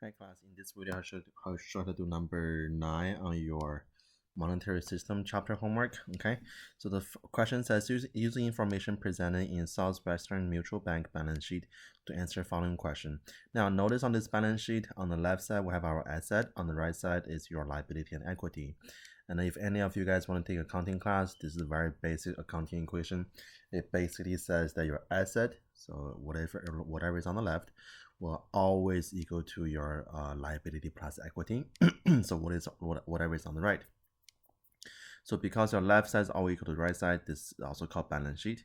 Hi class, in this video I'll show how to do number 9 on your monetary system chapter homework. Okay, so the question says using information presented in Southwestern Mutual Bank balance sheet to answer following question. Now notice on this balance sheet, on the left side we have our asset, on the right side is your liability and equity. And if any of you guys want to take accounting class, this is a very basic accounting equation. It basically says that your asset, so whatever is on the left, will always equal to your liability plus equity. So whatever is on the right. So because your left side is always equal to the right side, this is also called balance sheet.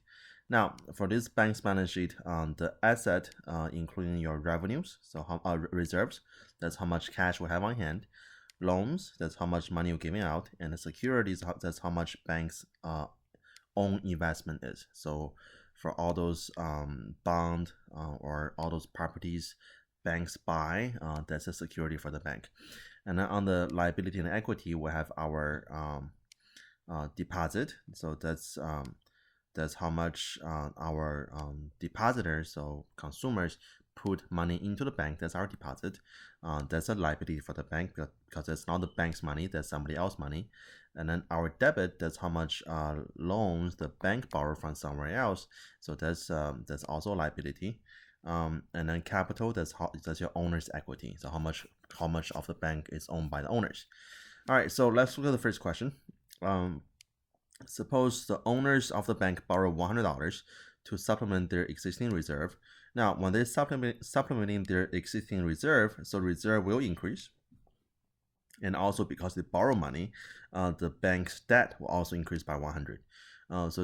Now for this bank's balance sheet, the asset, including your revenues, so reserves, that's how much cash we have on hand. Loans, that's how much money you're giving out, and the securities, that's how much bank's own investment is. So for all those bond or all those properties banks buy, that's a security for the bank. And then on the liability and equity, we have our deposit. So that's how much our depositors, so consumers, put money into the bank. That's our deposit. That's a liability for the bank because it's not the bank's money, that's somebody else's money. And then our debit, that's how much loans the bank borrow from somewhere else. So that's also a liability. And then capital, that's your owner's equity. So how much of the bank is owned by the owners. All right, so let's look at the first question. Suppose the owners of the bank borrow $100 to supplement their existing reserve. Now, when they're supplementing their existing reserve, so reserve will increase. And also because they borrow money, the bank's debt will also increase by 100. So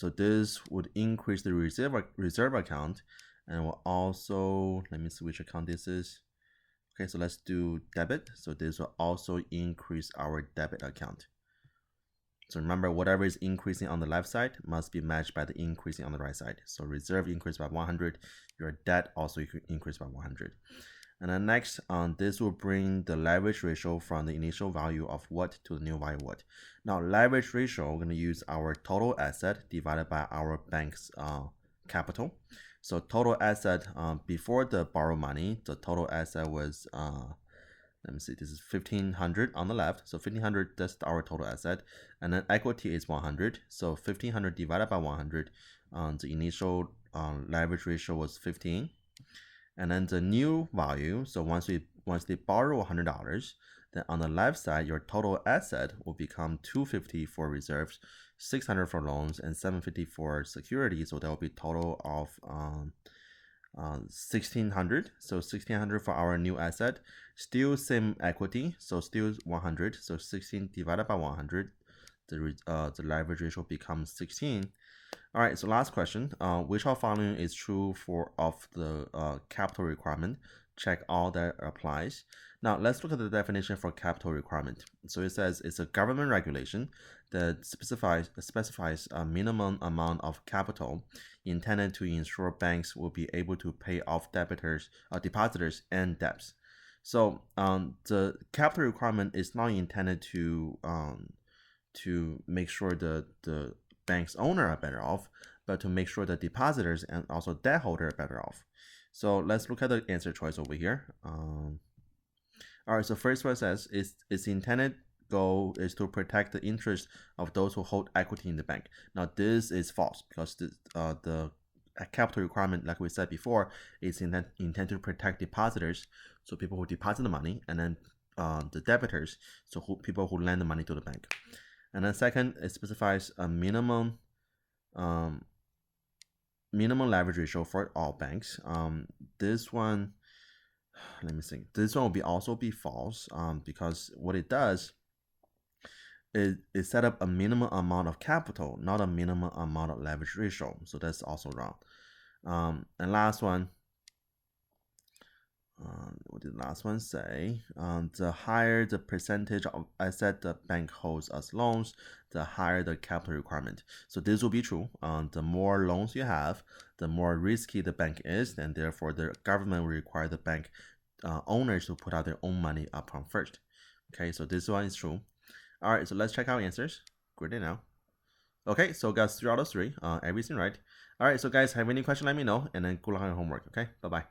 this would increase the reserve account, and will also, let me see which account this is. Okay, so let's do debit. So this will also increase our debit account. So remember, whatever is increasing on the left side must be matched by the increasing on the right side. So reserve increased by 100, your debt also increased by 100. And then next, this will bring the leverage ratio from the initial value of what to the new value of what. Now, leverage ratio, we're going to use our total asset divided by our bank's capital. So total asset, before the borrow money, the total asset was, let me see, this is 1500 on the left. So 1500, that's our total asset. And then equity is 100. So 1500 divided by 100, the initial leverage ratio was 15. And then the new value, so once they borrow $100, then on the left side, your total asset will become 250 for reserves, 600 for loans, and 750 for security. So that will be total of 1600. So 1600 for our new asset. Still same equity, so still 100. So 16 divided by 100, the leverage ratio becomes 16. All right, so last question. Which of following is true of the capital requirement? Check all that applies. Now let's look at the definition for capital requirement. So it says it's a government regulation that specifies a minimum amount of capital intended to ensure banks will be able to pay off depositors and debts. So the capital requirement is not intended to make sure the bank's owner are better off, but to make sure the depositors and also debt holder are better off. So let's look at the answer choice over here. All right, so first one says its intended goal is to protect the interest of those who hold equity in the bank. Now this is false because the capital requirement, like we said before, is intended to protect depositors, so people who deposit the money, and then the debitors, so people who lend the money to the bank. And then second, it specifies a minimum leverage ratio for all banks. This one, let me think. This one will also be false because what it does is it set up a minimum amount of capital, not a minimum amount of leverage ratio. So that's also wrong. And last one, what did the last one say? The higher the percentage of asset the bank holds as loans, the higher the capital requirement. So this will be true. The more loans you have, the more risky the bank is, and therefore the government will require the bank owners to put out their own money upfront first. Okay, so this one is true. All right, so let's check our answers. Good now. Okay, so guys, 3 out of 3, everything right. All right, so guys, have any question, let me know, and then good luck on your homework. Okay, bye-bye.